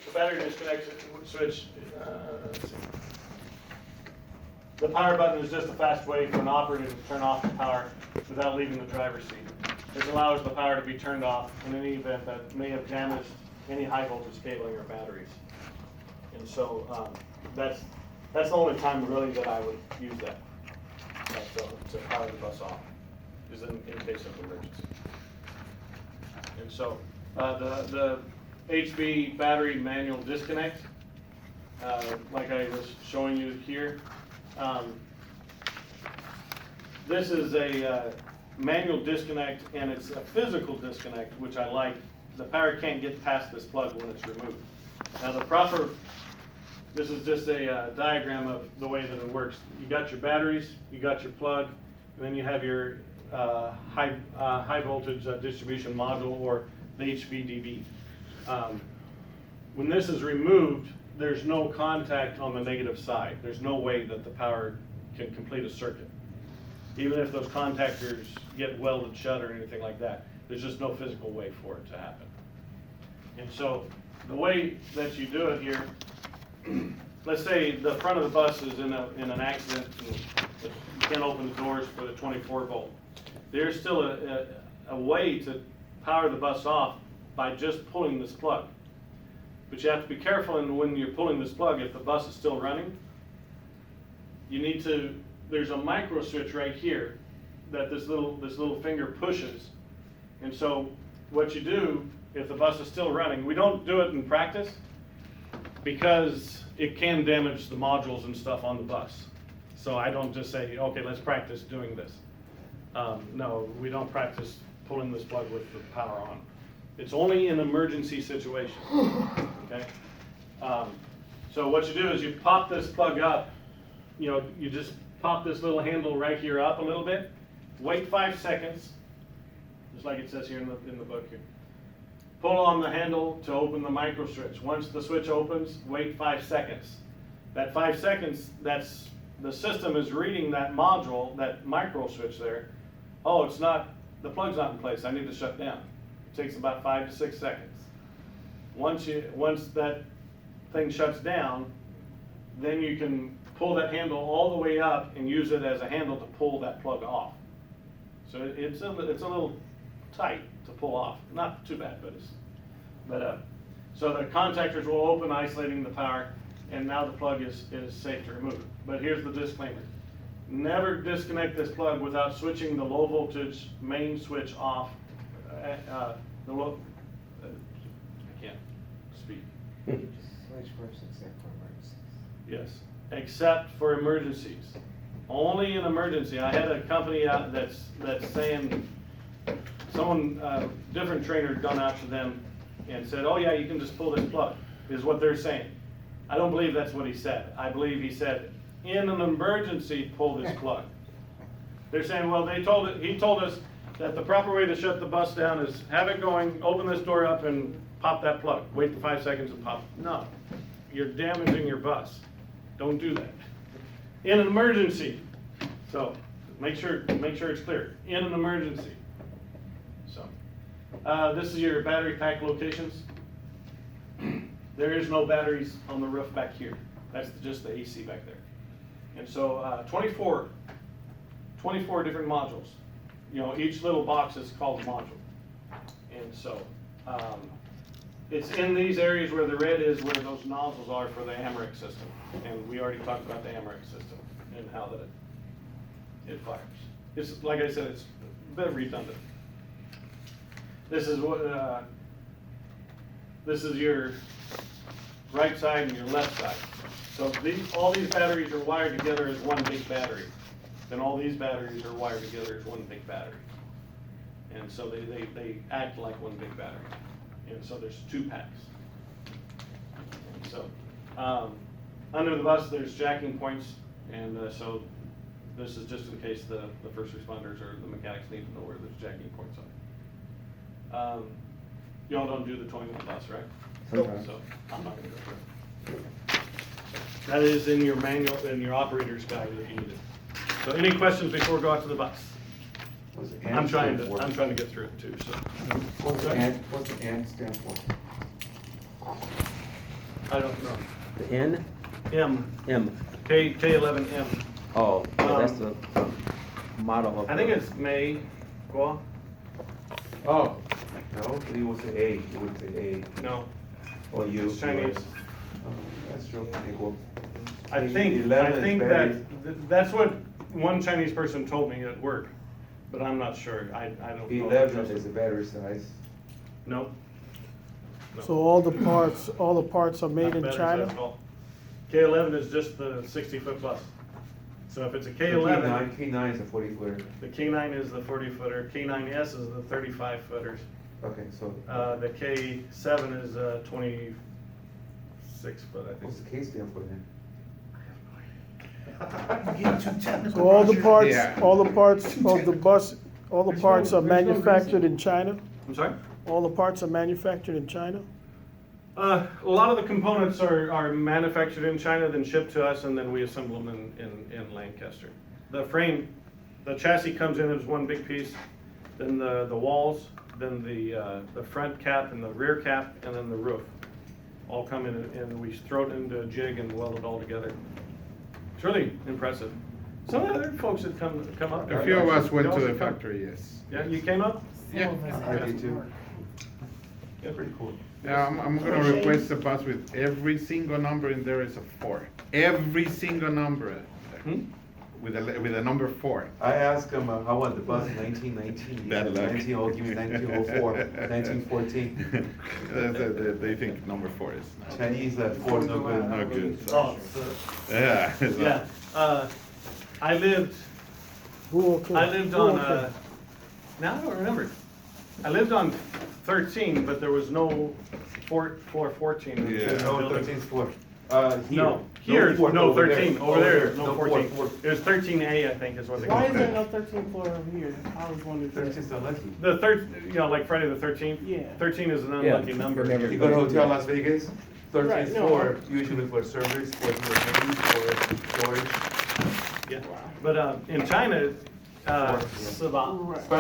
The battery disconnect switch, let's see. The power button is just a fast way for an operator to turn off the power without leaving the driver's seat. This allows the power to be turned off in any event that may have damaged any high voltage cabling or batteries. And so that's the only time really that I would use that to power the bus off, is in case of emergency. And so the HV battery manual disconnect, like I was showing you here, this is a manual disconnect, and it's a physical disconnect, which I like. The power can't get past this plug when it's removed. Now this is just a diagram of the way that it works. You got your batteries, you got your plug, and then you have your high voltage distribution module, or the HVDB. When this is removed, there's no contact on the negative side. There's no way that the power can complete a circuit. Even if those contactors get welded shut or anything like that, there's just no physical way for it to happen. And so the way that you do it here, let's say the front of the bus is in an accident and you can't open the doors for the 24 volt. There's still a way to power the bus off by just pulling this plug. But you have to be careful, and when you're pulling this plug, if the bus is still running, you need to, there's a micro switch right here that this little finger pushes. And so what you do, if the bus is still running, we don't do it in practice because it can damage the modules and stuff on the bus. So I don't just say, okay, let's practice doing this. No, we don't practice pulling this plug with the power on. It's only in emergency situations, okay? So what you do is you pop this plug up, you just pop this little handle right here up a little bit, wait 5 seconds, just like it says here in the book here. Pull on the handle to open the micro switch. Once the switch opens, wait 5 seconds. That 5 seconds, the system is reading that module, that micro switch there. Oh, the plug's not in place, I need to shut down. It takes about 5 to 6 seconds. Once that thing shuts down, then you can pull that handle all the way up and use it as a handle to pull that plug off. So it's a little tight to pull off. Not too bad, so the contactors will open, isolating the power, and now the plug is safe to remove. But here's the disclaimer. Never disconnect this plug without switching the low voltage main switch off. I can't speak. Switch first except for emergencies. Yes, except for emergencies. Only in emergency. I had a company out that's saying, someone, different trainer gone out to them and said, oh yeah, you can just pull this plug, is what they're saying. I don't believe that's what he said. I believe he said, in an emergency, pull this plug. They're saying, well, he told us that the proper way to shut the bus down is have it going, open this door up and pop that plug. Wait for 5 seconds and pop. No, you're damaging your bus. Don't do that. In an emergency. So make sure it's clear. In an emergency. So this is your battery pack locations. There is no batteries on the roof back here. That's just the AC back there. And so 24 different modules. Each little box is called a module. And so it's in these areas where the red is where those nozzles are for the AMREX system. And we already talked about the AMREX system and how that it fires. It's, like I said, it's a bit redundant. This is what this is your right side and your left side. So all these batteries are wired together as one big battery. Then all these batteries are wired together as one big battery. And so they act like one big battery. And so there's 2 packs. And so under the bus there's jacking points, and so this is just in case the first responders or the mechanics need to know where those jacking points are. Y'all don't do the towing of the bus, right? Sometimes. So I'm not going to go through it. That is in your manual, in your operator's guide that you needed. So any questions before we go out to the bus? I'm trying to get through it too, so. What's the AND stand for? I don't know. The N, M, M. K11M. Oh, yeah, that's the model of. I think it's May, Guo? Oh, no, it would say A, it would say A, No, or U. it's Chinese. Oh, that's true, equal. I think that's what one Chinese person told me at work, but I'm not sure. I don't know. 11 is the battery size. No. No. So all the parts are made in Not better China? size at all. K11 is just the 60-foot plus. So if it's a K11, K9 is a 40 footer. the K9 is the 40-footer, K9S is the 35-footers. Okay, so The K7 is 26-foot, I what's think. the K stand for then? So all the parts, Yeah. all the parts of the bus, all the parts are manufactured in China? I'm sorry? All the parts are manufactured in China? A lot of the components are manufactured in China, then shipped to us, and then we assemble them in Lancaster. The frame, the chassis comes in as one big piece, then the walls, then the front cap and the rear cap, and then the roof. All come in, and we throw it into a jig and weld it all together. It's really impressive. Some of the other folks that come up there. A few of us went to you the also come. factory, yes. Yeah, you came up? Yeah, I did too. Yeah. Pretty cool. yeah, I'm gonna request a bus with every single number in there is a 4. Every single number Hmm? with a number 4. I asked him, I want the bus in 1919. Bad luck. 19, give me 1904, 1914. They think number 4 is Chinese, 4 no good. not good. Oh, Yeah. so- yeah. I lived Who okay? I lived Who on, okay? now I don't remember. I lived on 13, but there was no floor 14. in the Yeah. No, building. 13 is 4. Here. No, here, four, no, over 13, over there, is no 14. four. It was 13A, I think, is what they call Why it. is there no 13th floor over here? I was wondering. 13 is unlucky. The third, like Friday the 13th? Yeah. 13 is an unlucky number. You go to Hotel Las Vegas, 13th Right, no. floor, usually for service, for storage. Yeah. But in China, Right.